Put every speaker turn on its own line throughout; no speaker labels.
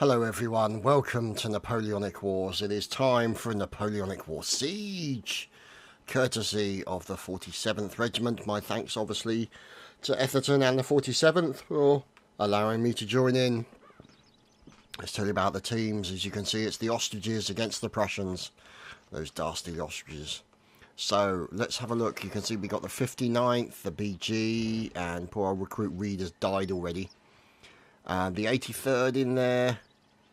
Hello everyone, welcome to Napoleonic Wars. It is time for a Napoleonic War siege, courtesy of the 47th Regiment. My thanks obviously to Etherton and the 47th for allowing me to join in. Let's tell you about the teams. As you can see, it's the ostriches against the Prussians, those dastardly ostriches. So let's have a look. You can see we got the 59th, the BG, and poor old recruit Reed has died already. The 83rd in there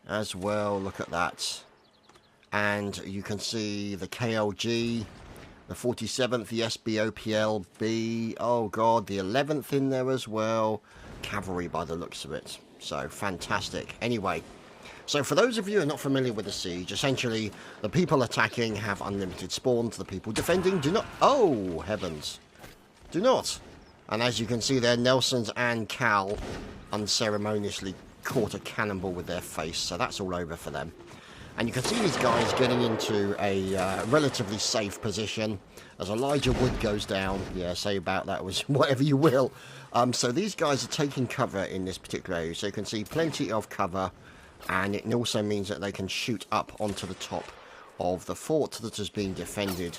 as well, look at that. And you can see the KLG, the 47th, the SBOPLB, oh god, the 11th in there as well. Cavalry by the looks of it. So, fantastic. Anyway, so for those of you who are not familiar with the siege, essentially, the people attacking have unlimited spawns, the people defending do not. Oh, heavens. Do not. And as you can see there, Nelson's and Cal unceremoniously caught a cannonball with their face, so that's all over for them. And you can see these guys getting into a relatively safe position as Elijah Wood goes down. Yeah, say about that was whatever you will. So these guys are taking cover in this particular area, so you can see plenty of cover, and it also means that they can shoot up onto the top of the fort that has been defended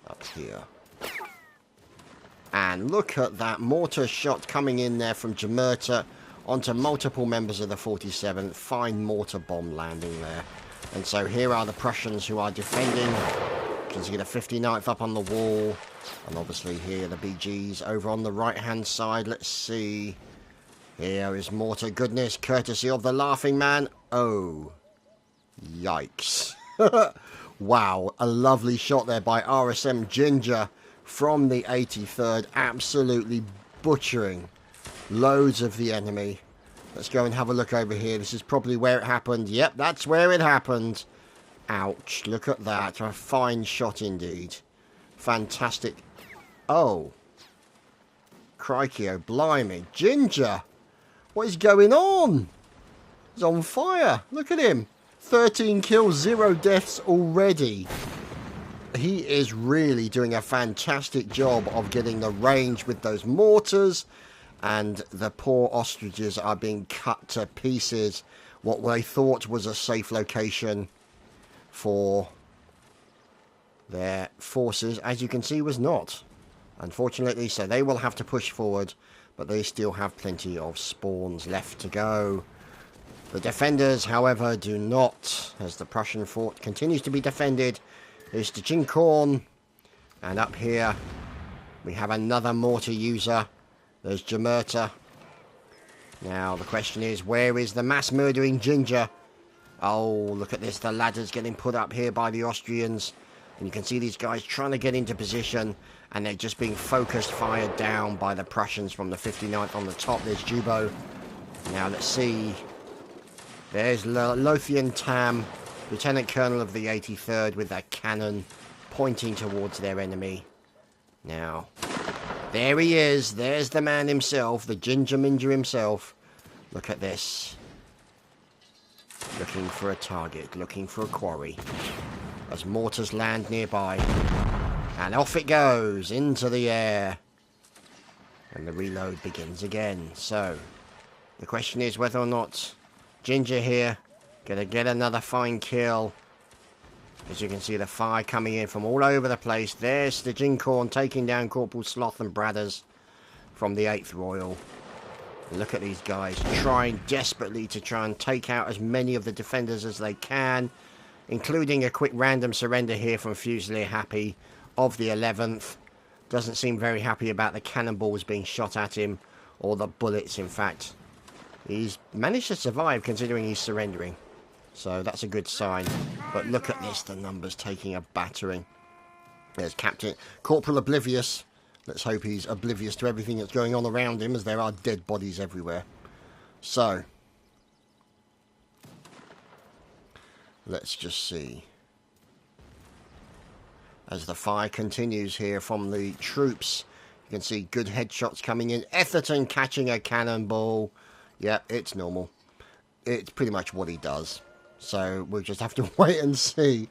up here. And look at that mortar shot coming in there from Jamerta onto multiple members of the 47th. Fine mortar bomb landing there. And so here are the Prussians who are defending. You can see the 59th up on the wall. And obviously here the BGs over on the right-hand side. Let's see. Here is mortar goodness, courtesy of the Laughing Man. Oh, yikes. Wow, a lovely shot there by RSM Ginger from the 83rd, absolutely butchering loads of the enemy. Let's go and have a look over here. This is probably where it happened. Yep, that's where it happened. Ouch, look at that. A fine shot indeed. Fantastic. Oh. Crikey, oh blimey. Ginger! What is going on? He's on fire. Look at him. 13 kills, 0 deaths already. He is really doing a fantastic job of getting the range with those mortars, and the poor ostriches are being cut to pieces. What they thought was a safe location for their forces, as you can see, was not, unfortunately. So they will have to push forward, but they still have plenty of spawns left to go. The defenders, however, do not, as the Prussian fort continues to be defended. Here's the Ginkorn, and up here we have another mortar user. There's Jamerta. Now the question is, where is the mass murdering Ginger? Oh, look at this, the ladder's getting put up here by the Austrians, and you can see these guys trying to get into position, and they're just being focused, fired down by the Prussians from the 59th on the top. There's Jubo. Now let's see. There's Lothian Tam, Lieutenant Colonel of the 83rd, with that cannon pointing towards their enemy. Now, there he is. There's the man himself, the Ginger Minger himself. Look at this. Looking for a target, looking for a quarry. As mortars land nearby. And off it goes, into the air. And the reload begins again. So, the question is whether or not Ginger here gonna get another fine kill. As you can see, the fire coming in from all over the place. There's the Ginkorn taking down Corporal Sloth and Bradders from the 8th Royal. Look at these guys trying desperately to try and take out as many of the defenders as they can, including a quick random surrender here from Fusilier Happy of the 11th. Doesn't seem very happy about the cannonballs being shot at him, or the bullets, in fact. He's managed to survive considering he's surrendering. So that's a good sign. But look at this, the numbers taking a battering. There's Captain Corporal Oblivious. Let's hope he's oblivious to everything that's going on around him, as there are dead bodies everywhere. So, let's just see. As the fire continues here from the troops, you can see good headshots coming in. Etherton catching a cannonball. Yeah, it's normal. It's pretty much what he does. So we'll just have to wait and see.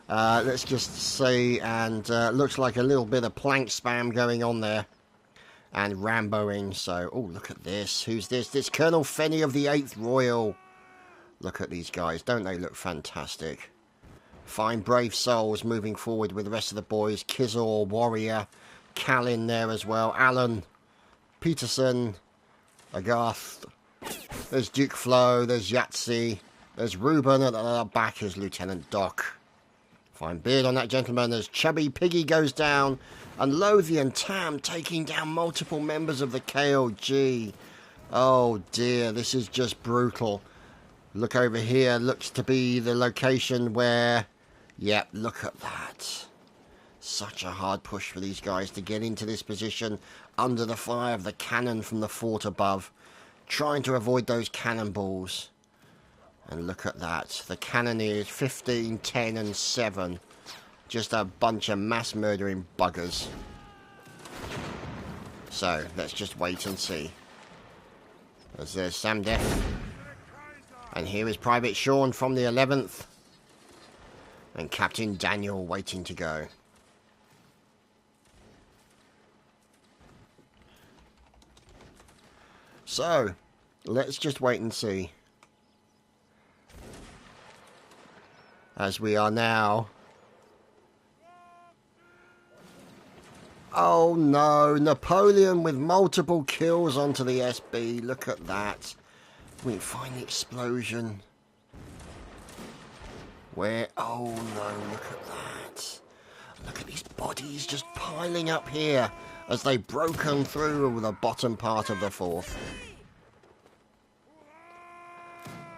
Let's just see. And looks like a little bit of plank spam going on there. And Ramboing. So, oh, look at this. Who's this? This Colonel Fenny of the 8th Royal. Look at these guys. Don't they look fantastic? Fine, brave souls moving forward with the rest of the boys. Kizor, Warrior, Cal in there as well. Alan, Peterson, Agarth. There's Duke Flo. There's Yahtzee. There's Ruben. At the back is Lieutenant Doc. Fine beard on that gentleman as Chubby Piggy goes down. And Lothian Tam taking down multiple members of the KOG. Oh dear, this is just brutal. Look over here. Looks to be the location where... Yep, look at that. Such a hard push for these guys to get into this position under the fire of the cannon from the fort above. Trying to avoid those cannonballs. And look at that. The cannoneers 15, 10 and 7. Just a bunch of mass murdering buggers. So, let's just wait and see. As there's Sam Death. And here is Private Sean from the 11th. And Captain Daniel waiting to go. So, let's just wait and see. As we are now... Oh no, Napoleon with multiple kills onto the SB. Look at that. We find the explosion. Where? Oh no, look at that. Look at these bodies just piling up here as they've broken through the bottom part of the fort.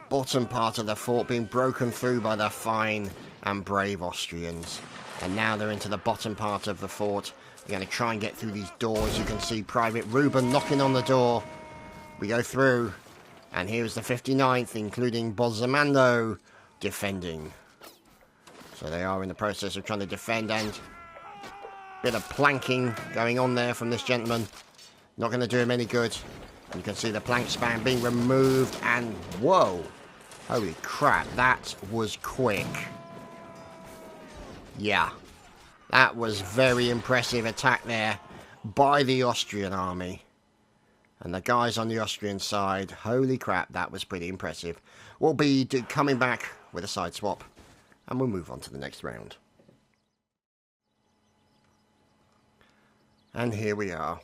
Bottom part of the fort being broken through by the fine and brave Austrians. And now they're into the bottom part of the fort. They're going to try and get through these doors. You can see Private Ruben knocking on the door. We go through. And here's the 59th, including Bolzamando, defending. So they are in the process of trying to defend, and bit of planking going on there from this gentleman. Not going to do him any good. You can see the plank span being removed, and whoa! Holy crap, that was quick. Yeah, that was very impressive attack there by the Austrian army. And the guys on the Austrian side, holy crap, that was pretty impressive. We'll be coming back with a side swap, and we'll move on to the next round. And here we are.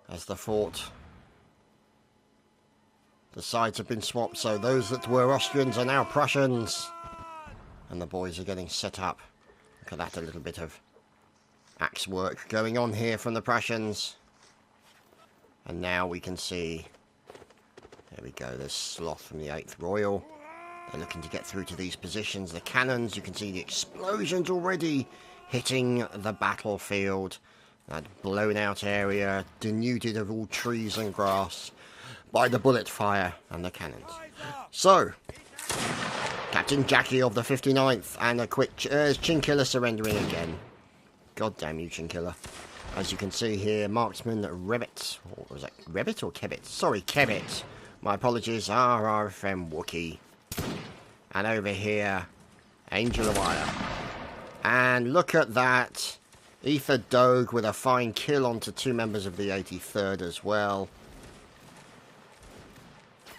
As the fort, the sides have been swapped, so those that were Austrians are now Prussians. And the boys are getting set up. Look at that, a little bit of axe work going on here from the Prussians. And now we can see, there we go, there's Sloth from the 8th Royal. They're looking to get through to these positions. The cannons, you can see the explosions already hitting the battlefield. That blown out area, denuded of all trees and grass by the bullet fire and the cannons. So, Captain Jackie of the 59th, and a quick Chinchilla surrendering again. God damn you, Chinchilla. As you can see here, Marksman Rebbit, or was that Rebbit or Kebbit? Sorry, Kebbit. My apologies, RRFM Wookie. And over here, Angel of Wire. And look at that. Ether Dogue with a fine kill onto 2 members of the 83rd as well.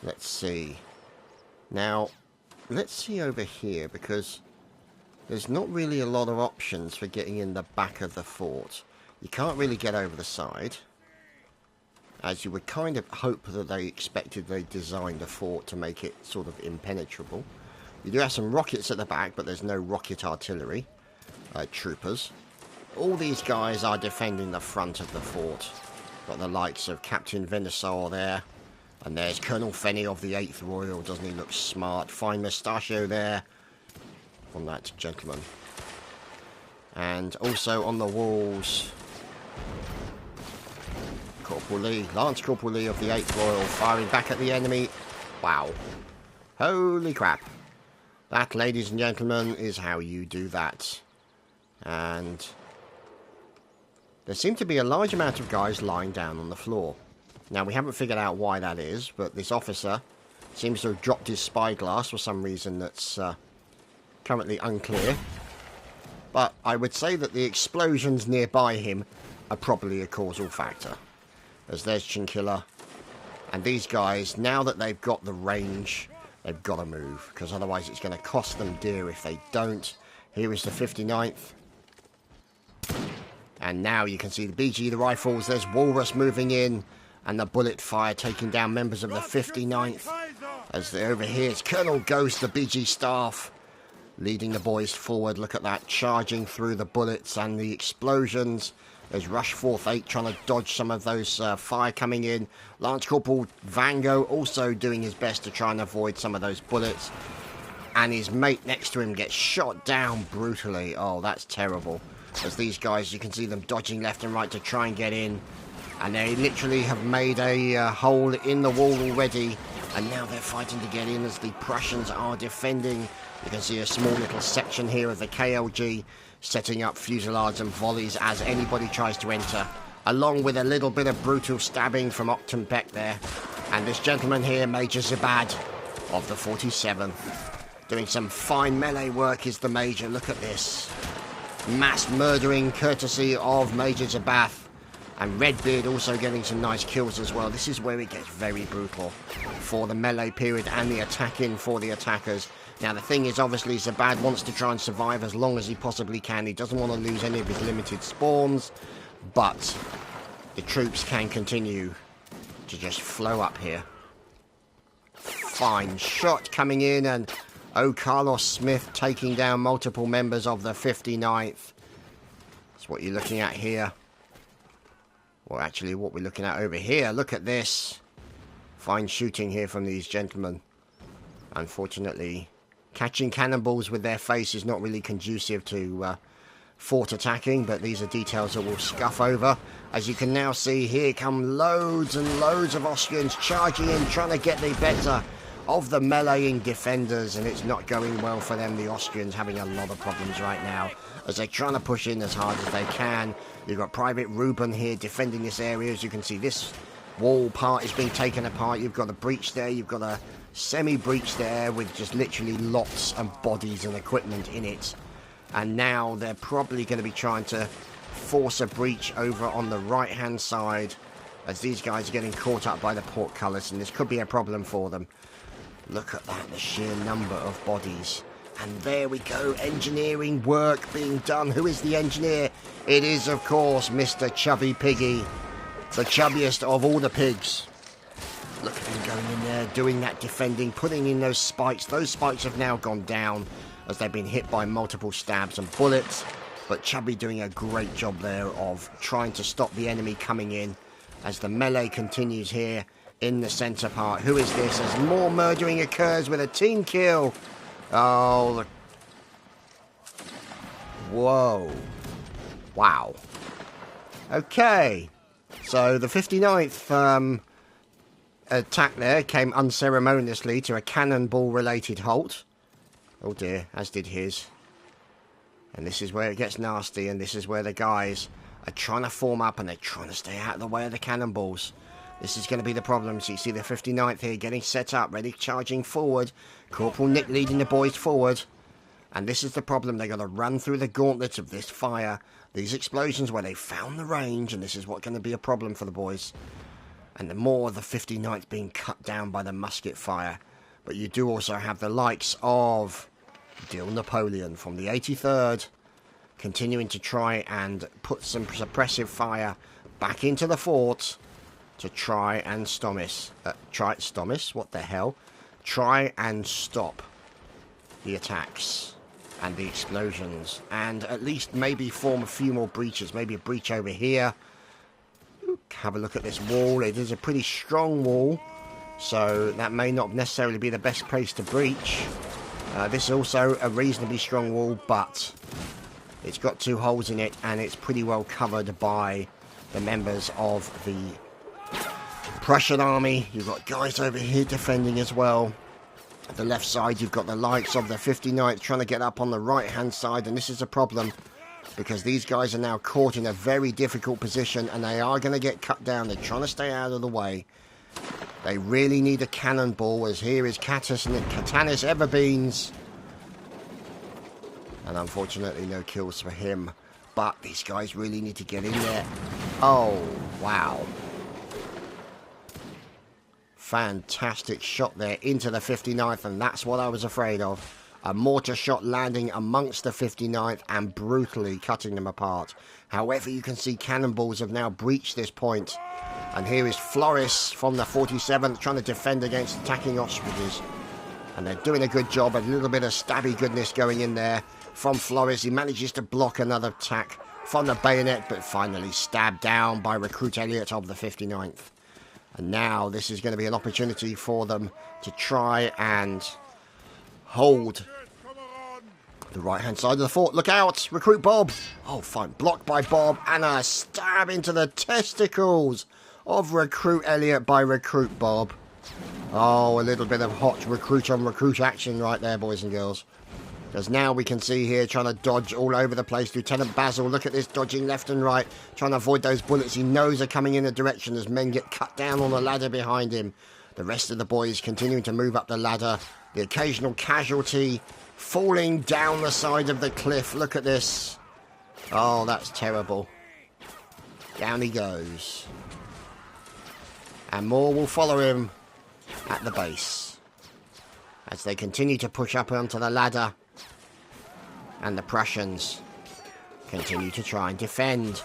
Let's see. Now, let's see over here, because there's not really a lot of options for getting in the back of the fort. You can't really get over the side, as you would kind of hope that they designed the fort to make it sort of impenetrable. You do have some rockets at the back, but there's no rocket artillery. Troopers. All these guys are defending the front of the fort. Got the likes of Captain Venusaur there. And there's Colonel Fenny of the 8th Royal. Doesn't he look smart? Fine mustachio there from that gentleman. And also on the walls, Corporal Lee, Lance Corporal Lee of the 8th Royal, firing back at the enemy. Wow. Holy crap. That, ladies and gentlemen, is how you do that. And there seem to be a large amount of guys lying down on the floor. Now, we haven't figured out why that is, but this officer seems to have dropped his spyglass for some reason that's currently unclear. But I would say that the explosions nearby him are probably a causal factor. As there's Chinchilla And these guys, now that they've got the range, they've got to move, because otherwise it's going to cost them dear if they don't. Here is the 59th. And now you can see the BG, the rifles, there's Walrus moving in, and the bullet fire taking down members of the 59th. As over here, it's Colonel Ghost, the BG staff, leading the boys forward. Look at that, charging through the bullets and the explosions. There's Rush 4th 8 trying to dodge some of those fire coming in. Lance Corporal Vango also doing his best to try and avoid some of those bullets. And his mate next to him gets shot down brutally. Oh, that's terrible. As these guys, you can see them dodging left and right to try and get in. And they literally have made a hole in the wall already. And now they're fighting to get in as the Prussians are defending. You can see a small little section here of the KLG setting up fusillades and volleys as anybody tries to enter, along with a little bit of brutal stabbing from Octenbeck there. And this gentleman here, Major Zabad of the 47th, doing some fine melee work is the Major. Look at this. Mass murdering courtesy of Major Zabath. And Redbeard also getting some nice kills as well. This is where it gets very brutal for the melee period and the attacking for the attackers. Now the thing is, obviously Zabad wants to try and survive as long as he possibly can. He doesn't want to lose any of his limited spawns, but the troops can continue to just flow up here. Fine shot coming in, and Carlos Smith taking down multiple members of the 59th. That's what you're looking at here. Well, actually, what we're looking at over here. Look at this. Fine shooting here from these gentlemen. Unfortunately, catching cannonballs with their face is not really conducive to fort attacking, but these are details that we'll scuff over. As you can now see, here come loads and loads of Austrians charging in, trying to get the better of the meleeing defenders, and it's not going well for them. The Austrians having a lot of problems right now as they're trying to push in as hard as they can. You've got Private Ruben here defending this area. As you can see, this wall part is being taken apart. You've got a breach there, you've got a semi-breach there with just literally lots of bodies and equipment in it. And now they're probably going to be trying to force a breach over on the right-hand side as these guys are getting caught up by the portcullis, and this could be a problem for them. Look at that, the sheer number of bodies. And there we go, engineering work being done. Who is the engineer? It is, of course, Mr. Chubby Piggy, the chubbiest of all the pigs. Look at him going in there, doing that defending, putting in those spikes. Those spikes have now gone down as they've been hit by multiple stabs and bullets. But Chubby doing a great job there of trying to stop the enemy coming in as the melee continues here in the centre part. Who is this? As more murdering occurs with a team kill. Oh, whoa. Wow. Okay. So the 59th attack there came unceremoniously to a cannonball-related halt. Oh dear, as did his. And this is where it gets nasty, and this is where the guys are trying to form up, and they're trying to stay out of the way of the cannonballs. This is going to be the problem. So you see the 59th here getting set up, ready, charging forward. Corporal Nick leading the boys forward. And this is the problem. They've got to run through the gauntlet of this fire, these explosions where they found the range, and this is what's going to be a problem for the boys. And the more of the 59th being cut down by the musket fire. But you do also have the likes of Dill Napoleon from the 83rd continuing to try and put some suppressive fire back into the fort to try and what the hell? Try and stop the attacks and the explosions, and at least maybe form a few more breaches. Maybe a breach over here. Have a look at this wall. It is a pretty strong wall, so that may not necessarily be the best place to breach. This is also a reasonably strong wall, but it's got two holes in it, and it's pretty well covered by the members of the Prussian army. You've got guys over here defending as well. At the left side, you've got the likes of the 59th trying to get up on the right-hand side, and this is a problem because these guys are now caught in a very difficult position, and they are going to get cut down. They're trying to stay out of the way. They really need a cannonball, as here is Catanis Everbeans. And unfortunately, no kills for him. But these guys really need to get in there. Oh, wow. Fantastic shot there into the 59th, and that's what I was afraid of. A mortar shot landing amongst the 59th and brutally cutting them apart. However, you can see cannonballs have now breached this point. And here is Floris from the 47th trying to defend against attacking ostriches. And they're doing a good job. A little bit of stabby goodness going in there from Floris. He manages to block another attack from the bayonet, but finally stabbed down by Recruit Elliot of the 59th. And now this is going to be an opportunity for them to try and hold the right-hand side of the fort. Look out! Recruit Bob! Oh, fine. Blocked by Bob, and a stab into the testicles of Recruit Elliot by Recruit Bob. Oh, a little bit of hot recruit-on-recruit action right there, boys and girls. Because now we can see here, trying to dodge all over the place. Lieutenant Basil, look at this, dodging left and right, trying to avoid those bullets he knows are coming in a direction as men get cut down on the ladder behind him. The rest of the boys continuing to move up the ladder. The occasional casualty falling down the side of the cliff. Look at this. Oh, that's terrible. Down he goes. And more will follow him at the base as they continue to push up onto the ladder. And the Prussians continue to try and defend.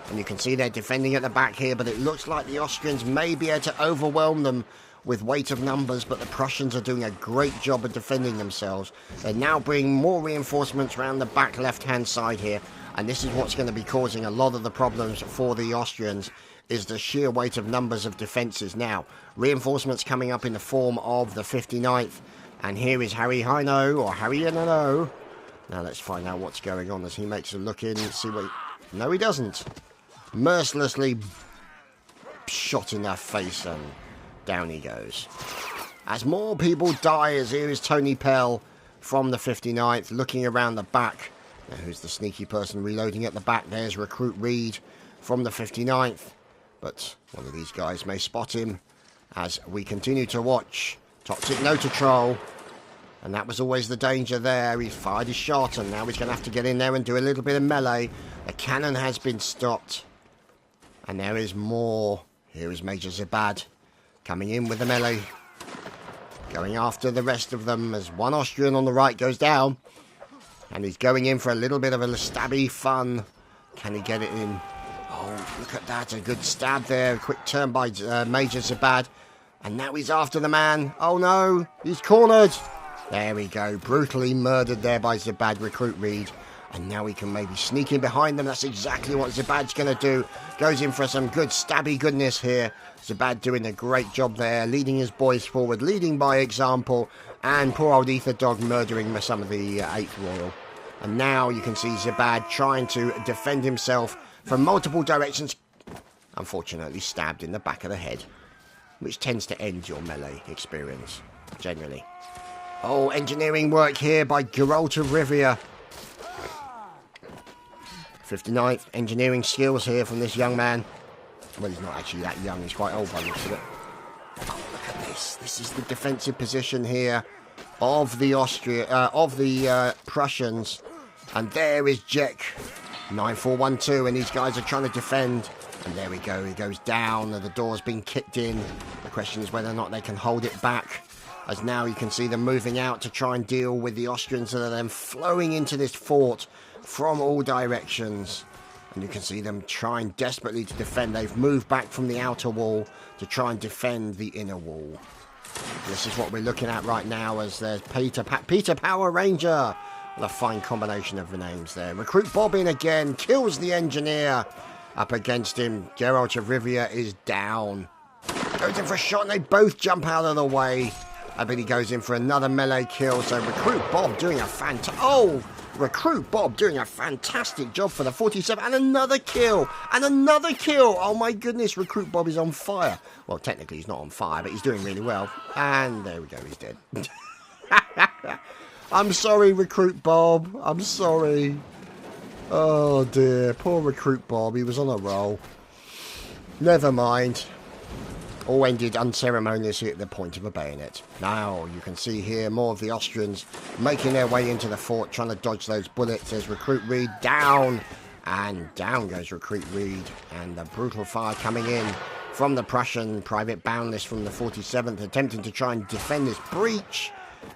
And you can see they're defending at the back here, but it looks like the Austrians may be able to overwhelm them with weight of numbers, but the Prussians are doing a great job of defending themselves. They're now bringing more reinforcements around the back left-hand side here, and this is what's going to be causing a lot of the problems for the Austrians, is the sheer weight of numbers of defences. Now, reinforcements coming up in the form of the 59th, and here is Harry Hino, or Harry Hino. Now let's find out what's going on as he makes a look in and see what No, he doesn't. Mercilessly shot in the face, and down he goes. As more people die, as here is Tony Pell from the 59th looking around the back. Now who's the sneaky person reloading at the back? There's Recruit Reed from the 59th. But one of these guys may spot him as we continue to watch. Toxic Nototrol. And that was always the danger there. He fired his shot, and now he's going to have to get in there and do a little bit of melee. The cannon has been stopped. And there is more. Here is Major Zibad coming in with the melee. Going after the rest of them as one Austrian on the right goes down. And he's going in for a little bit of a stabby fun. Can he get it in? Oh, look at that. A good stab there. A quick turn by Major Zibad. And now he's after the man. Oh no, he's cornered. There we go. Brutally murdered there by Zibad, Recruit Reed. And now he can maybe sneak in behind them. That's exactly what Zibad's going to do. Goes in for some good stabby goodness here. Zibad doing a great job there, leading his boys forward, leading by example. And poor old Ether Dog murdering some of the 8th Royal. And now you can see Zibad trying to defend himself from multiple directions. Unfortunately stabbed in the back of the head, which tends to end your melee experience, generally. Oh, engineering work here by Geralta Rivia. 59th, engineering skills here from this young man. Well, he's not actually that young, he's quite old by the looks of it. Oh, look at this. This is the defensive position here of the Prussians. And there is Jack, 9412, and these guys are trying to defend. And there we go, he goes down, and the door's been kicked in. The question is whether or not they can hold it back. As now you can see them moving out to try and deal with the Austrians that are then flowing into this fort from all directions. And you can see them trying desperately to defend. They've moved back from the outer wall to try and defend the inner wall. This is what we're looking at right now as there's Peter Power Ranger. What a fine combination of the names there. Recruit Bob in again, kills the engineer. Up against him, Geralt of Rivia is down. Goes in for a shot and they both jump out of the way. I bet he goes in for another melee kill. So Recruit Bob doing a Recruit Bob doing a fantastic job for the 47. And another kill. And another kill. Oh my goodness, Recruit Bob is on fire. Well, technically he's not on fire, but he's doing really well. And there we go, he's dead. I'm sorry, Recruit Bob. I'm sorry. Oh dear, poor Recruit Bob. He was on a roll. Never mind. All ended unceremoniously at the point of a bayonet. Now you can see here more of the Austrians making their way into the fort, trying to dodge those bullets. There's Recruit Reed down, and down goes Recruit Reed, and the brutal fire coming in from the Prussian Private Boundless from the 47th, attempting to try and defend this breach,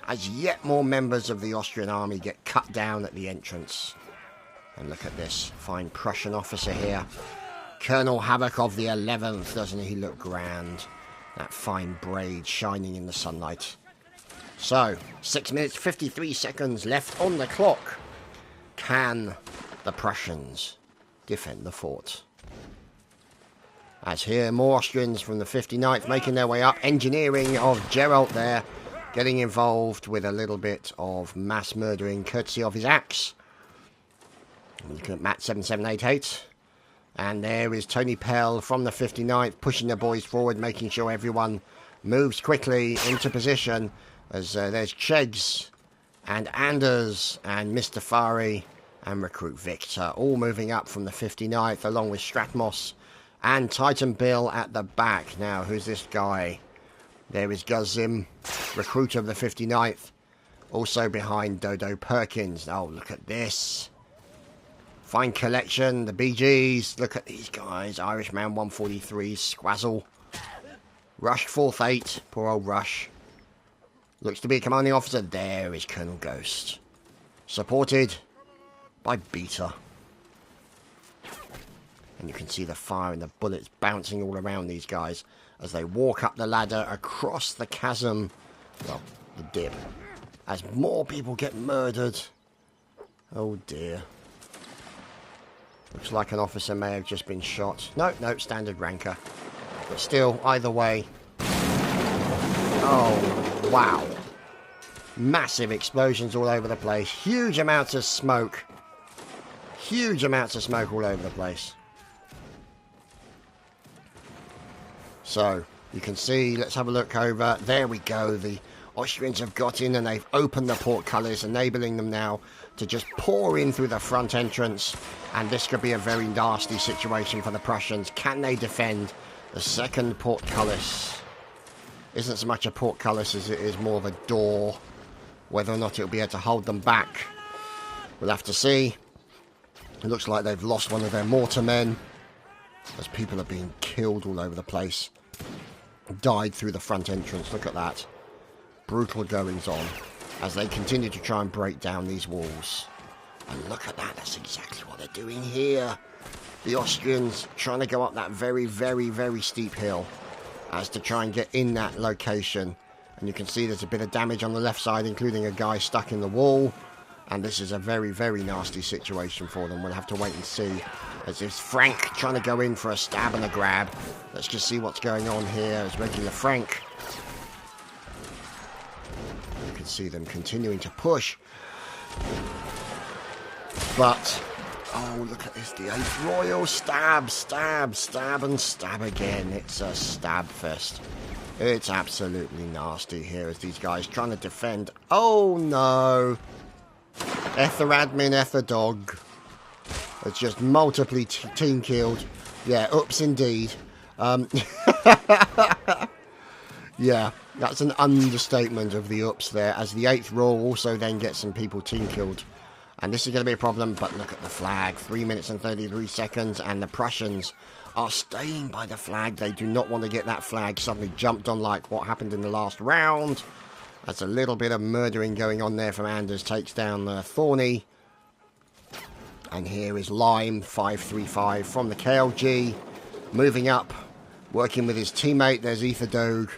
as yet more members of the Austrian army get cut down at the entrance. And look at this fine Prussian officer here, Colonel Havoc of the 11th. Doesn't he look grand? That fine braid shining in the sunlight. So, 6 minutes 53 seconds left on the clock. Can the Prussians defend the fort? As here, more Austrians from the 59th making their way up. Engineering of Gerald there, getting involved with a little bit of mass murdering courtesy of his axe. Looking at Matt 7788. And there is Tony Pell from the 59th pushing the boys forward, making sure everyone moves quickly into position. As there's Chegs and Anders and Mr. Fari and Recruit Victor all moving up from the 59th, along with Stratmos and Titan Bill at the back. Now, who's this guy? There is Guzim, recruiter of the 59th, also behind Dodo Perkins. Oh, look at this. Fine collection, the BGs. Look at these guys. Irishman 143, Squazzle. Rush 4th 8, poor old Rush. Looks to be a commanding officer. There is Colonel Ghost. Supported by Beta. And you can see the fire and the bullets bouncing all around these guys as they walk up the ladder across the chasm. Well, the dip. As more people get murdered. Oh dear. Looks like an officer may have just been shot. No, standard ranker. But still, either way. Oh, wow. Massive explosions all over the place. Huge amounts of smoke. Huge amounts of smoke all over the place. So, you can see, let's have a look over. There we go. The Austrians have got in and they've opened the portcullis, enabling them now to just pour in through the front entrance. And this could be a very nasty situation for the Prussians. Can they defend the second portcullis? Isn't so much a portcullis as it is more of a door. Whether or not it'll be able to hold them back, we'll have to see. It looks like they've lost one of their mortar men, as people are being killed all over the place. Died through the front entrance. Look at that. Brutal goings on as they continue to try and break down these walls. And look at that. That's exactly what they're doing here. The Austrians trying to go up that very, very, very steep hill as to try and get in that location. And you can see there's a bit of damage on the left side, including a guy stuck in the wall. And this is a very, very nasty situation for them. We'll have to wait and see. As if Frank trying to go in for a stab and a grab. Let's just see what's going on here as regular Frank. You can see them continuing to push. But, oh, look at this. The 8th Royal. Stab, stab, stab, and stab again. It's a stab fest. It's absolutely nasty here as these guys trying to defend. Oh, no. Ether admin, Ether dog. It's just multiply team killed. Yeah, oops indeed. Yeah, that's an understatement of the oops there, as the 8th Royal also then gets some people team killed. And this is going to be a problem, but look at the flag. 3 minutes and 33 seconds, and the Prussians are staying by the flag. They do not want to get that flag suddenly jumped on like what happened in the last round. That's a little bit of murdering going on there from Anders. Takes down Thorny. And here is Lime, 535 from the KLG. Moving up, working with his teammate. There's Ether Dogue,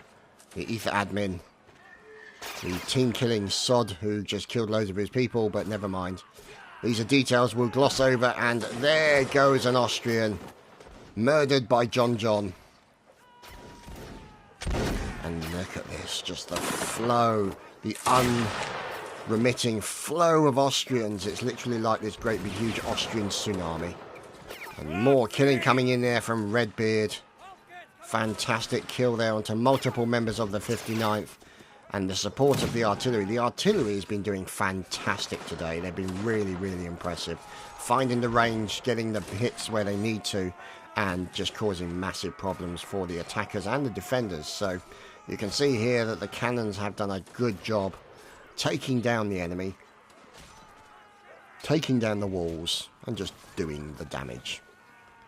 the Ether admin. The team-killing sod who just killed loads of his people, but never mind. These are details we'll gloss over. And there goes an Austrian. Murdered by John. And look at this, just the flow, the unremitting flow of Austrians. It's literally like this great big huge Austrian tsunami. And more killing coming in there from Redbeard. Fantastic kill there onto multiple members of the 59th. And the support of the artillery. The artillery has been doing fantastic today. They've been really, really impressive. Finding the range, getting the hits where they need to, and just causing massive problems for the attackers and the defenders. So you can see here that the cannons have done a good job taking down the enemy, taking down the walls, and just doing the damage.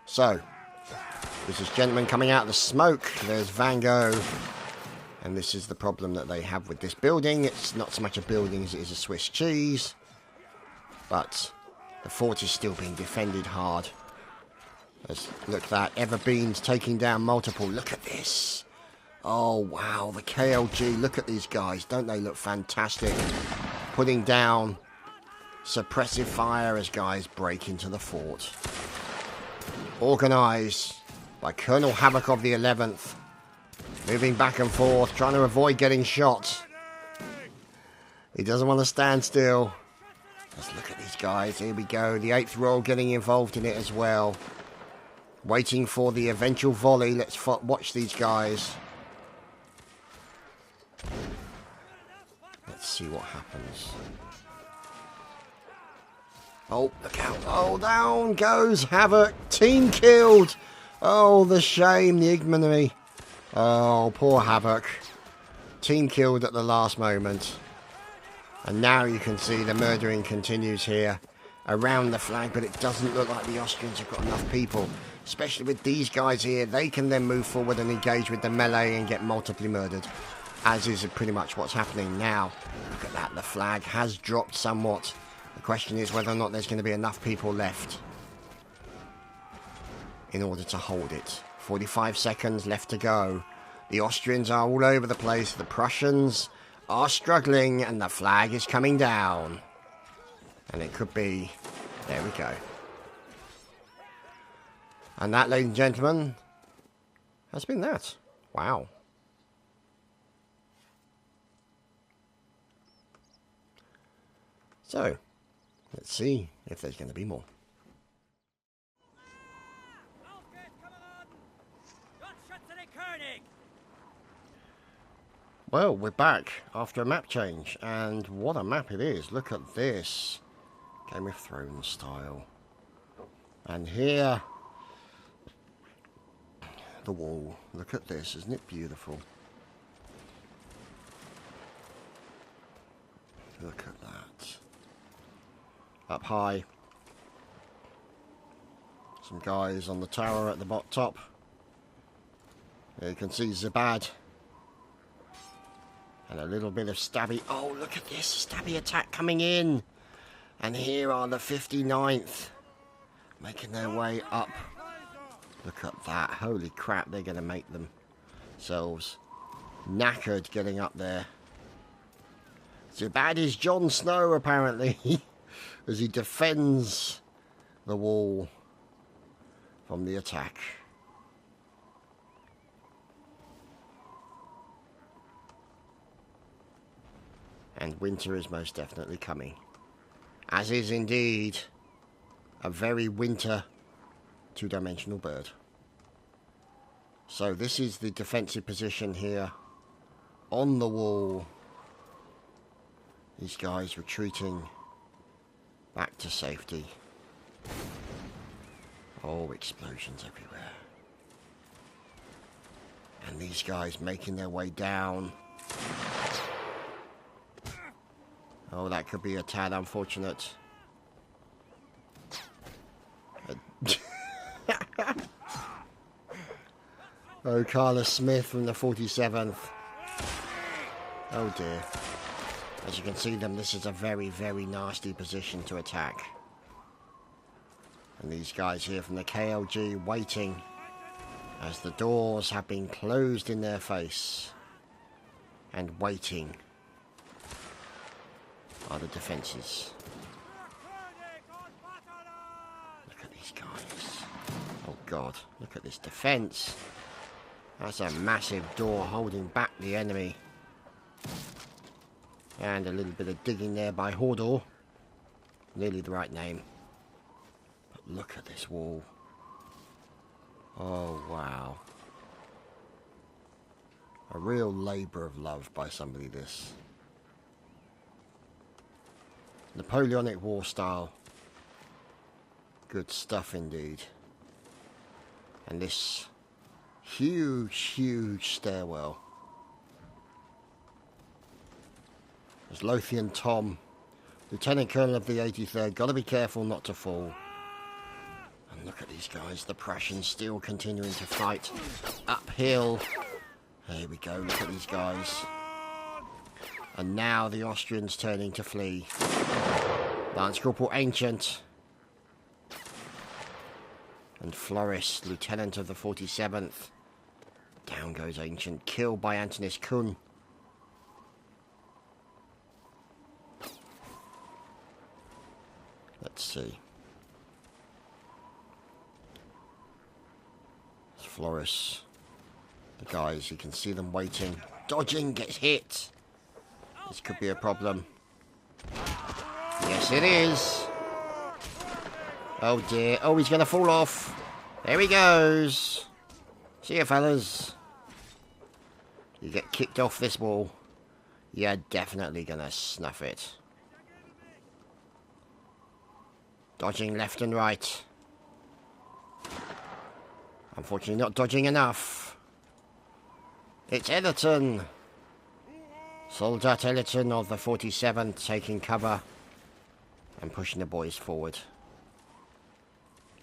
So, This is Gentleman coming out of the smoke. There's Van Gogh. And this is the problem that they have with this building. It's not so much a building as it is a Swiss cheese. But the fort is still being defended hard. Look at that. Everbean's taking down multiple. Look at this. Oh, wow. The KLG. Look at these guys. Don't they look fantastic? Putting down suppressive fire as guys break into the fort. Organised by Colonel Havoc of the 11th. Moving back and forth, trying to avoid getting shot. He doesn't want to stand still. Let's look at these guys. Here we go. The 8th Royal getting involved in it as well. Waiting for the eventual volley. Let's watch these guys. Let's see what happens. Oh, look out. Oh, down goes Havoc. Team killed. Oh, the shame, the ignominy. Oh, poor Havoc. Team killed at the last moment. And now you can see the murdering continues here around the flag, but it doesn't look like the Austrians have got enough people. Especially with these guys here, they can then move forward and engage with the melee and get multiply murdered. As is pretty much what's happening now. Look at that, the flag has dropped somewhat. The question is whether or not there's going to be enough people left in order to hold it. 45 seconds left to go. The Austrians are all over the place. The Prussians are struggling and the flag is coming down. And it could be... There we go. And that, ladies and gentlemen, has been that. Wow. So, let's see if there's going to be more. Well, we're back after a map change, and what a map it is. Look at this. Game of Thrones style. And here, the wall. Look at this, isn't it beautiful? Look at that. Up high. Some guys on the tower at the top. There you can see Zabad. And a little bit of stabby. Oh, look at this. Stabby attack coming in. And here are the 59th. Making their way up. Look at that. Holy crap. They're going to make themselves knackered getting up there. Zabad is Jon Snow, apparently. As he defends the wall from the attack. And winter is most definitely coming. As is indeed a very winter two-dimensional bird. So this is the defensive position here on the wall. These guys retreating back to safety. Oh, explosions everywhere. And these guys making their way down. Oh, that could be a tad unfortunate. Oh, Carlos Smith from the 47th. Oh dear. As you can see them, this is a very, very nasty position to attack. And these guys here from the KLG waiting as the doors have been closed in their face. And waiting are the defences. Look at these guys. Oh God, look at this defence. That's a massive door holding back the enemy. And a little bit of digging there by Hodor. Nearly the right name. But look at this wall. Oh wow. A real labour of love by somebody, this. Napoleonic war style. Good stuff indeed. And this huge, huge stairwell. There's Lothian Tom, Lieutenant Colonel of the 83rd. Got to be careful not to fall. And Look at these guys. The Prussians still continuing to fight uphill. Here we go. Look at these guys. And now the Austrians turning to flee. Lance Corporal Ancient and Floris, Lieutenant of the 47th. Down goes Ancient, killed by Antonis Kuhn. Let's see. It's Floris. The guys, you can see them waiting. Dodging, gets hit. This could be a problem. Yes, it is. Oh dear. Oh, he's going to fall off. There he goes. See you, fellas. You get kicked off this wall, you're definitely going to snuff it. Dodging left and right. Unfortunately, not dodging enough. It's Ellerton. Soldat Ellerton of the 47th taking cover and pushing the boys forward.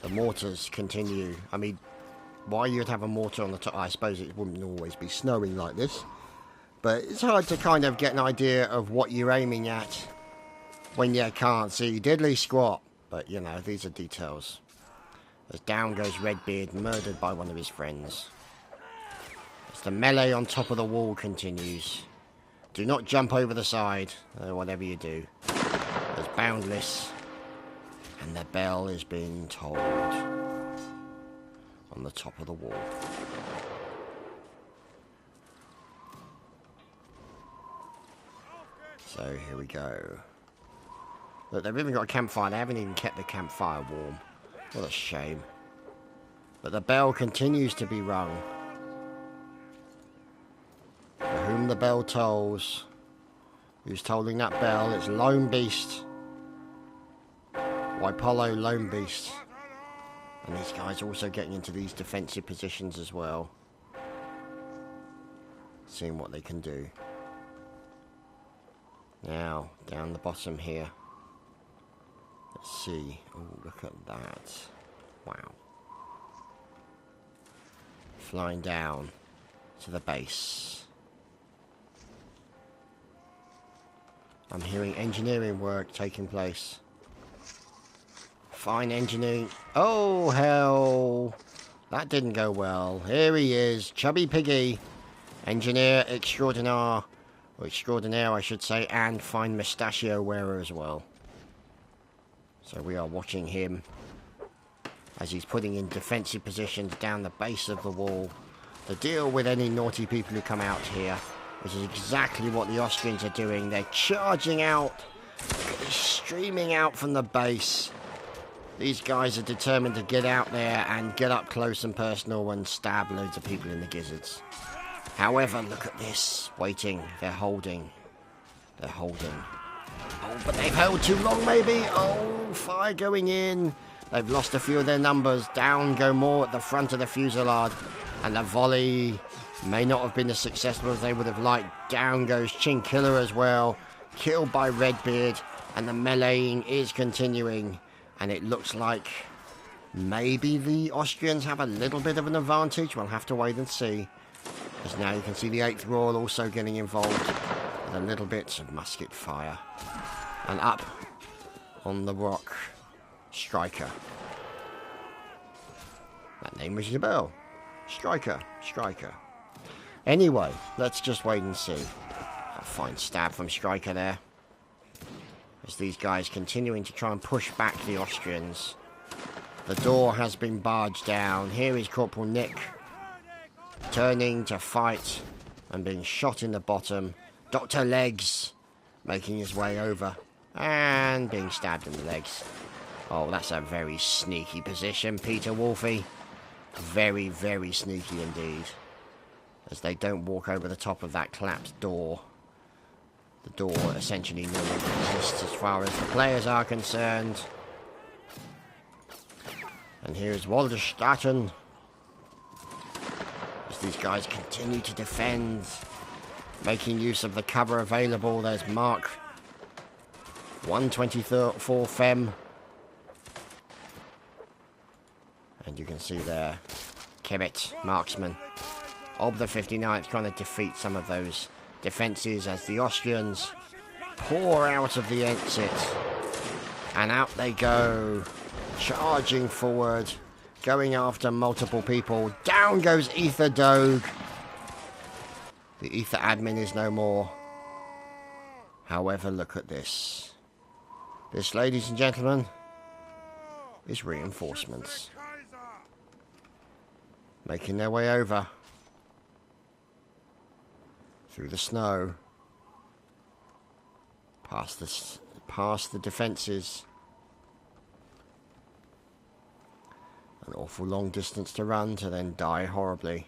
The mortars continue. I mean, why you'd have a mortar on the top? I suppose it wouldn't always be snowing like this. But it's hard to kind of get an idea of what you're aiming at when you can't see diddly squat. But, you know, these are details. As down goes Redbeard, murdered by one of his friends. As the melee on top of the wall continues. Do not jump over the side, whatever you do. There's Boundless. And the bell is being tolled on the top of the wall. So here we go. Look, they've even got a campfire. They haven't even kept the campfire warm. What a shame. But the bell continues to be rung. For whom the bell tolls. Who's tolling that bell? It's Lone Beast. Waipolo Lone Beast. And these guys are also getting into these defensive positions as well. Seeing what they can do. Now, down the bottom here. Let's see. Oh, look at that. Wow. Flying down to the base. I'm hearing engineering work taking place. Fine engineering. Oh, hell. That didn't go well. Here he is. Chubby Piggy. Engineer extraordinaire. Or extraordinaire, I should say. And fine mustachio wearer as well. So we are watching him as he's putting in defensive positions down the base of the wall to deal with any naughty people who come out here, which is exactly what the Austrians are doing. They're charging out, streaming out from the base. These guys are determined to get out there and get up close and personal and stab loads of people in the gizzards. However, look at this. Waiting. They're holding. They're holding. Oh, but they've held too long, maybe. Oh, fire going in. They've lost a few of their numbers. Down go more at the front of the fusillade. And the volley may not have been as successful as they would have liked. Down goes Chinchilla as well. Killed by Redbeard. And the meleeing is continuing. And it looks like maybe the Austrians have a little bit of an advantage. We'll have to wait and see. As now you can see the 8th Royal also getting involved with a little bit of musket fire. And up on the rock, Striker. That name rings a bell. Striker, Striker. Anyway, let's just wait and see. A fine stab from Striker there. As these guys continuing to try and push back the Austrians. The door has been barged down. Here is Corporal Nick. Turning to fight and being shot in the bottom. Dr. Legs making his way over and being stabbed in the legs. Oh, that's a very sneaky position, Peter Wolfie. Very, very sneaky indeed. As they don't walk over the top of that collapsed door. The door essentially no longer exists as far as the players are concerned. And here's Walderstatten. As these guys continue to defend, making use of the cover available. There's Mark 124 Fem. And you can see there, Kemet, marksman of the 59th, trying to defeat some of those defences as the Austrians pour out of the exit. And out they go, charging forward, going after multiple people. Down goes Ether Dogue. The Ether admin is no more. However, look at this. This, ladies and gentlemen, is reinforcements. Making their way over. Through the snow. Past the defences. An awful long distance to run to then die horribly.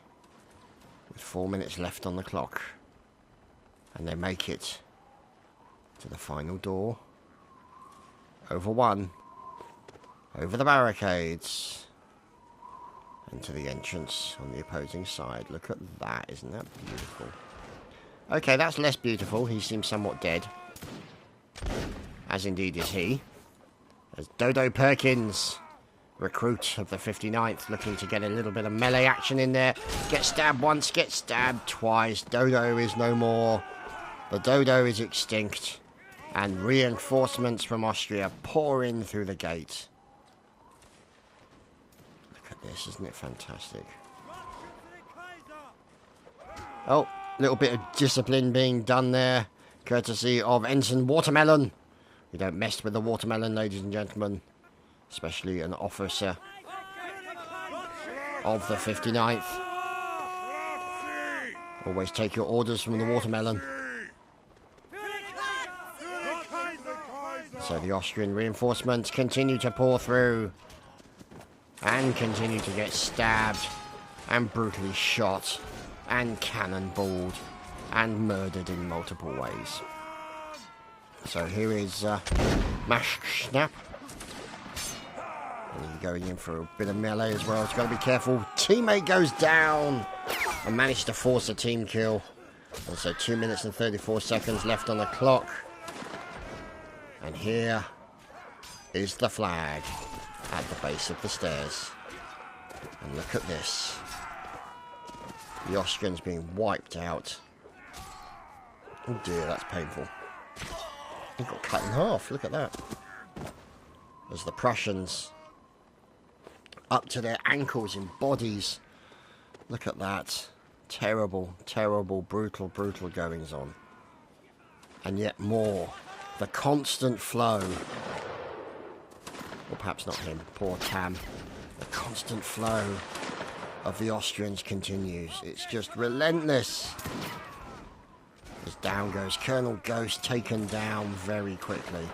With 4 minutes left on the clock. And they make it to the final door. Over one. Over the barricades. And to the entrance on the opposing side. Look at that, isn't that beautiful? Okay, that's less beautiful. He seems somewhat dead. As indeed is he. As Dodo Perkins, recruit of the 59th, looking to get a little bit of melee action in there. Get stabbed once, get stabbed twice. Dodo is no more. The Dodo is extinct. And reinforcements from Austria pour in through the gate. Look at this, isn't it fantastic? Oh, little bit of discipline being done there, courtesy of Ensign Watermelon. You don't mess with the watermelon, ladies and gentlemen. Especially an officer of the 59th. Always take your orders from the watermelon. So the Austrian reinforcements continue to pour through. And continue to get stabbed. And brutally shot. And cannonballed. And murdered in multiple ways. So here is Mash Snap. And he's going in for a bit of melee as well. He's got to be careful. Teammate goes down. And managed to force a team kill. And so 2 minutes and 34 seconds left on the clock. And here is the flag at the base of the stairs. And look at this. The Austrians being wiped out. Oh dear, that's painful. He got cut in half, look at that. As the Prussians, up to their ankles in bodies. Look at that. Terrible, terrible, brutal, brutal goings on. And yet more. The constant flow. Or perhaps not him, poor Tam. The constant flow of the Austrians continues. It's just relentless. As down goes Colonel Ghost, taken down very quickly.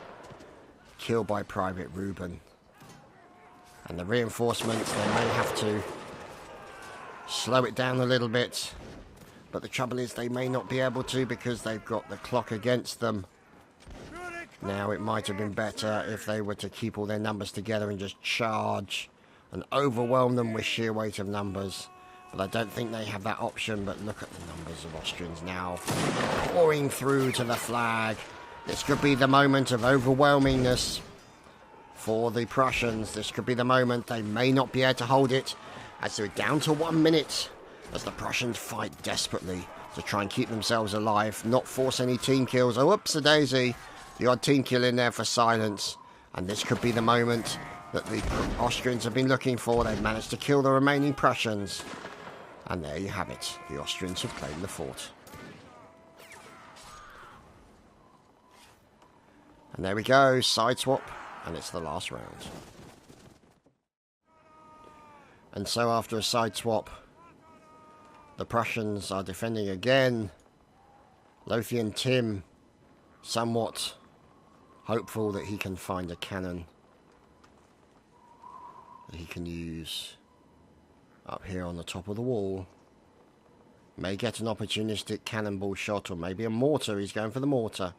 Killed by Private Reuben. And the reinforcements, they may have to slow it down a little bit. But the trouble is they may not be able to because they've got the clock against them. Now, it might have been better if they were to keep all their numbers together and just charge and overwhelm them with sheer weight of numbers. But I don't think they have that option. But look at the numbers of Austrians now pouring through to the flag. This could be the moment of overwhelmingness for the Prussians. This could be the moment. They may not be able to hold it as they're down to 1 minute as the Prussians fight desperately to try and keep themselves alive, not force any team kills. Oh, whoops-a-daisy. The odd team kill in there for silence. And this could be the moment that the Austrians have been looking for. They've managed to kill the remaining Prussians. And there you have it. The Austrians have claimed the fort. And there we go. Side swap. And it's the last round. And so after a side swap, the Prussians are defending again. Lothian Tim, somewhat hopeful that he can find a cannon that he can use up here on the top of the wall. May get an opportunistic cannonball shot, or maybe a mortar. He's going for the mortar.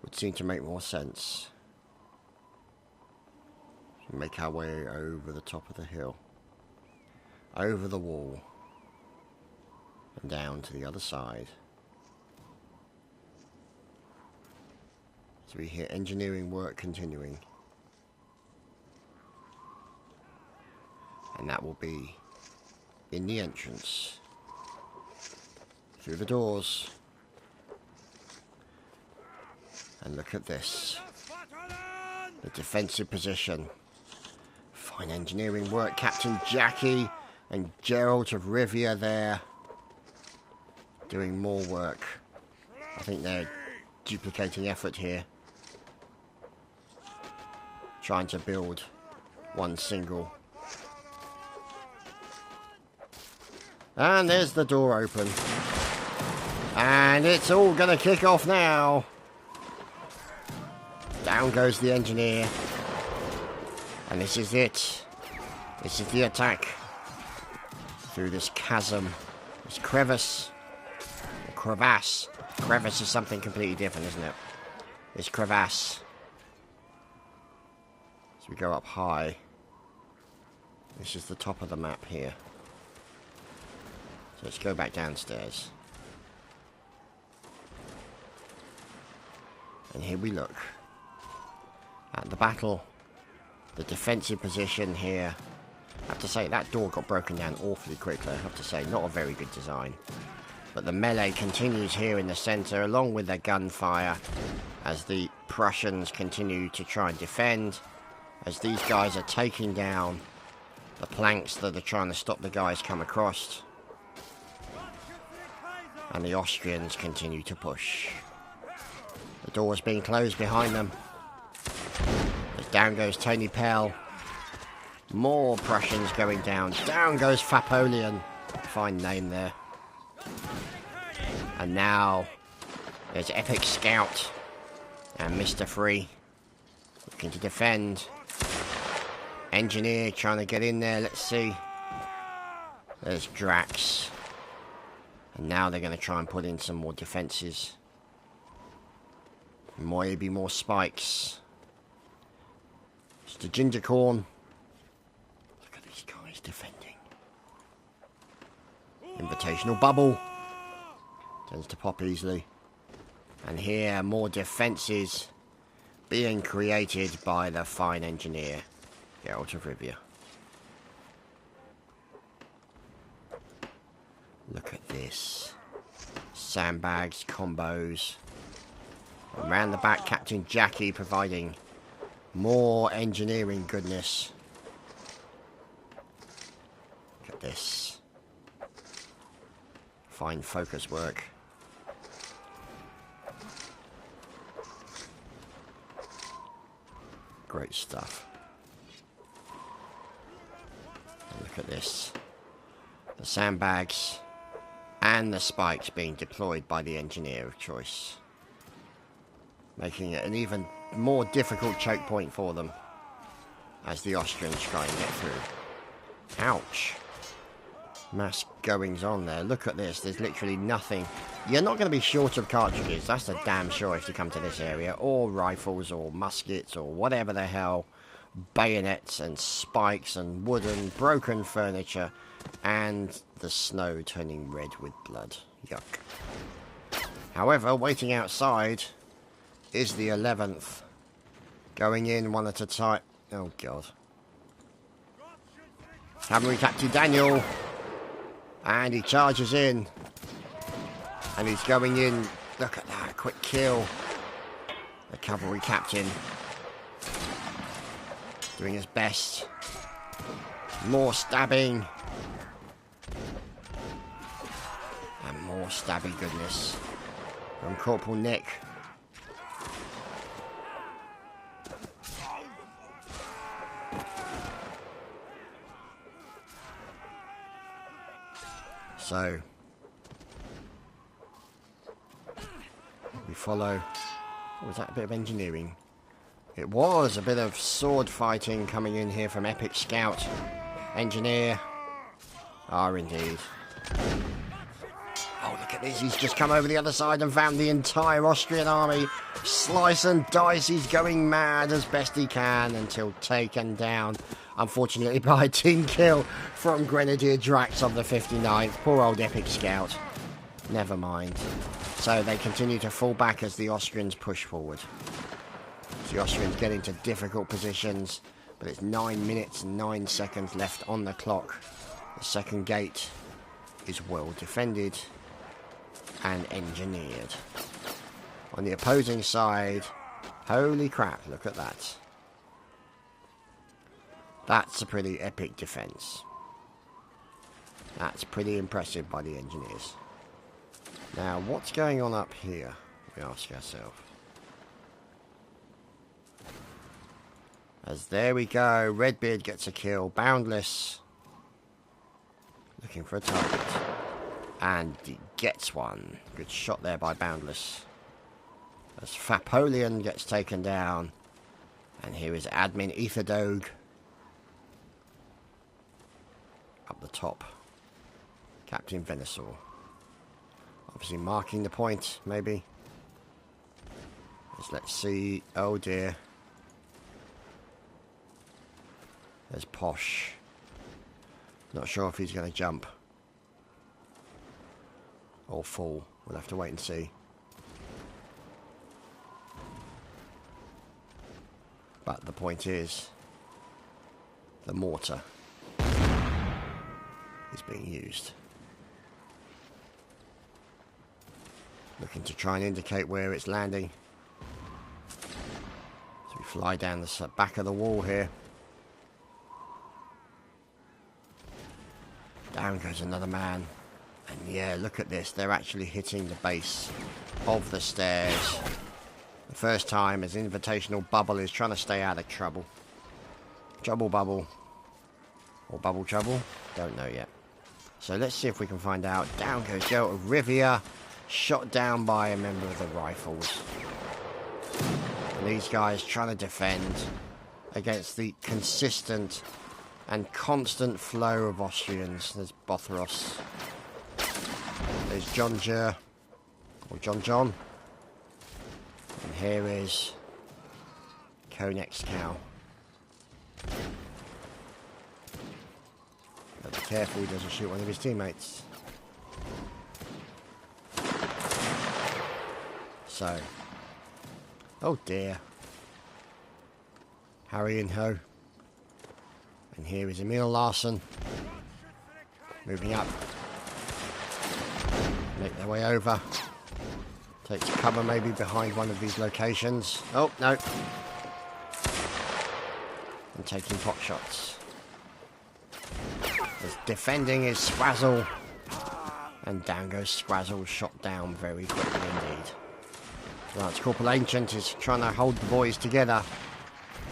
Would seem to make more sense. Make our way over the top of the hill. Over the wall. And down to the other side. So we hear engineering work continuing. And that will be in the entrance. Through the doors. And look at this. The defensive position. Fine engineering work. Captain Jackie and Gerald of Rivia there. Doing more work. I think they're duplicating effort here. Trying to build one single. And there's the door open. And it's all going to kick off now. Down goes the engineer. And this is it. This is the attack. Through this chasm. This crevice. Or crevasse. Crevice is something completely different, isn't it? This crevasse. As we go up high. This is the top of the map here. So let's go back downstairs. And here we look. At the battle. The defensive position here. I have to say, that door got broken down awfully quickly. I have to say, not a very good design. But the melee continues here in the centre, along with their gunfire, as the Prussians continue to try and defend, as these guys are taking down the planks that are trying to stop the guys come across. And the Austrians continue to push. The door's being closed behind them. As down goes Tony Pell. More Prussians going down. Down goes Napoleon. Fine name there. And now there's Epic Scout and Mr. Free looking to defend. Engineer trying to get in there. Let's see. There's Drax. And now they're going to try and put in some more defences. Maybe more spikes. Mr. Gingercorn. Look at these guys defending. Invitational bubble. Tends to pop easily. And here, more defences being created by the fine engineer, Geralt of Rivia. Look at this. Sandbags, combos. And round the back, Captain Jackie providing more engineering goodness. Look at this. Fine focus work. Great stuff. And look at this. The sandbags and the spikes being deployed by the engineer of choice. Making it an even more difficult choke point for them as the Austrians try and get through. Ouch. Mass goings on there. Look at this. There's literally nothing. You're not going to be short of cartridges. That's a damn sure if you come to this area. Or rifles or muskets or whatever the hell. Bayonets and spikes and wooden broken furniture. And the snow turning red with blood. Yuck. However, waiting outside is the 11th. Going in one at a time. Oh, God. Cavalry Captain Daniel. And he charges in. And he's going in. Look at that. Quick kill. The cavalry captain. Doing his best. More stabbing. And more stabby goodness. From Corporal Nick. So, we follow. Was that a bit of engineering? It was a bit of sword fighting coming in here from Epic Scout. Engineer. Ah, indeed. Oh, look at this. He's just come over the other side and found the entire Austrian army. Slice and dice. He's going mad as best he can until taken down. Unfortunately, by a team kill from Grenadier Drax of the 59th. Poor old Epic Scout. Never mind. So they continue to fall back as the Austrians push forward. The Austrians get into difficult positions. But it's 9 minutes and 9 seconds left on the clock. The second gate is well defended and engineered. On the opposing side, holy crap, look at that. That's a pretty epic defense. That's pretty impressive by the engineers. Now, what's going on up here? We ask ourselves. As there we go, Redbeard gets a kill, Boundless. Looking for a target. And he gets one. Good shot there by Boundless. As Napoleon gets taken down. And here is Admin Etherdogue. Up the top. Captain Venusaur. Obviously marking the point, maybe. Let's see. Oh dear. There's Posh. Not sure if he's going to jump. Or fall. We'll have to wait and see. But the point is, the mortar is being used. Looking to try and indicate where it's landing. So we fly down the back of the wall here. Down goes another man. And yeah, look at this. They're actually hitting the base of the stairs. The first time as Invitational Bubble is trying to stay out of trouble. Trouble Bubble. Or Bubble Trouble. Don't know yet. So let's see if we can find out. Down goes Joe of Rivia. Shot down by a member of the Rifles. And these guys trying to defend against the consistent and constant flow of Austrians. There's Bothros. There's John Jer. Or John. And here is Konek's cow. But be careful he doesn't shoot one of his teammates. So. Oh dear. Harry and Ho. And here is Emil Larson. Moving up. Make their way over. Takes cover maybe behind one of these locations. Oh, no. And taking pot shots. As defending is Squazzle. And down goes Squazzle, shot down very quickly indeed. Right, Corporal Ancient is trying to hold the boys together.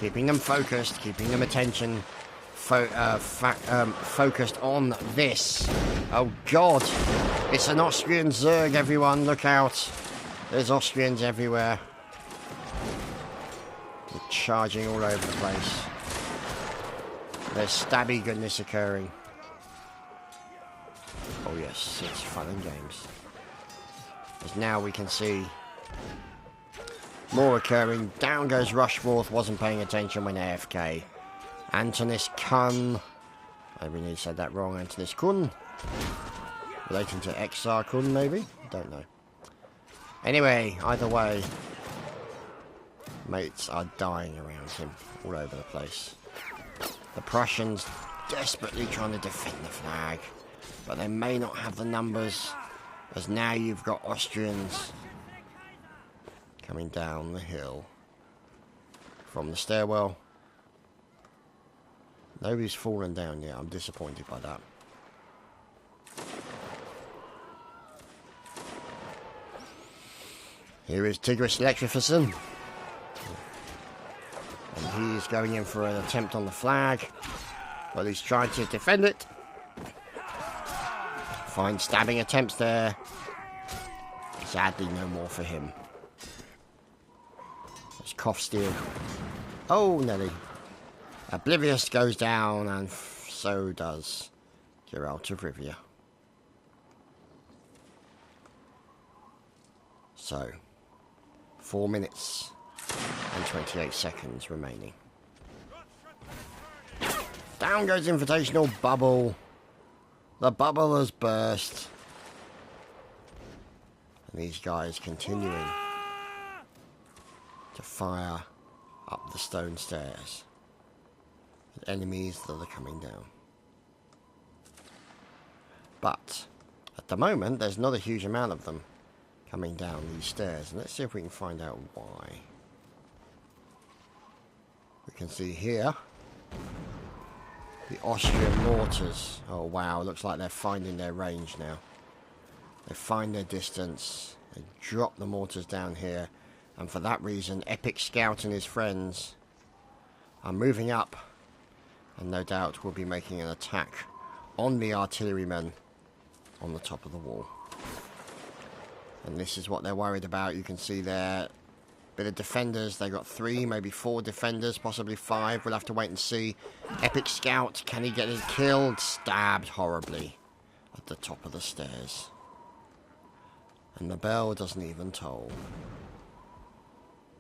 Keeping them focused, keeping them attention. Focused on this. Oh God. It's an Austrian Zerg, everyone. Look out. There's Austrians everywhere. They're charging all over the place. There's stabby goodness occurring. Oh yes, it's fun and games. As now we can see more occurring. Down goes Rushforth, wasn't paying attention when AFK. Antonis Kun. I really said that wrong. Antonis Kun. Relating to Exar Kun, maybe? Don't know. Anyway, either way, mates are dying around him all over the place. The Prussians desperately trying to defend the flag, but they may not have the numbers, as now you've got Austrians coming down the hill from the stairwell. Nobody's fallen down yet. I'm disappointed by that. Here is Tigris Electrificin. And he's going in for an attempt on the flag. Well, he's trying to defend it. Fine stabbing attempts there. Sadly, no more for him. There's Cough Steel. Oh, Nelly. Oblivious goes down, and so does Geralt of Rivia. So, 4 minutes and 28 seconds remaining. Down goes Invitational Bubble. The bubble has burst. And these guys continuing to fire up the stone stairs. enemies that are coming down. But at the moment, there's not a huge amount of them coming down these stairs. And let's see if we can find out why. We can see here the Austrian mortars. Oh wow, looks like they're finding their range now. They find their distance. They drop the mortars down here. And for that reason, Epic Scout and his friends are moving up. And no doubt will be making an attack on the artillerymen on the top of the wall. And this is what they're worried about. You can see there, bit of defenders. They got 3, maybe 4 defenders, possibly 5. We'll have to wait and see. Epic Scout, can he get it killed? Stabbed horribly at the top of the stairs. And the bell doesn't even toll.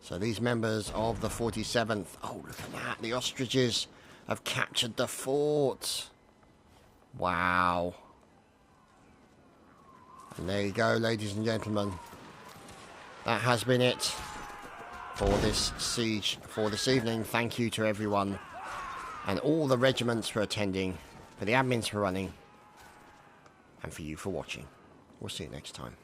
So these members of the 47th... Oh, look at that. The ostriches have captured the fort. Wow. And there you go, ladies and gentlemen. That has been it for this siege for this evening. Thank you to everyone and all the regiments for attending, for the admins for running, and for you for watching. We'll see you next time.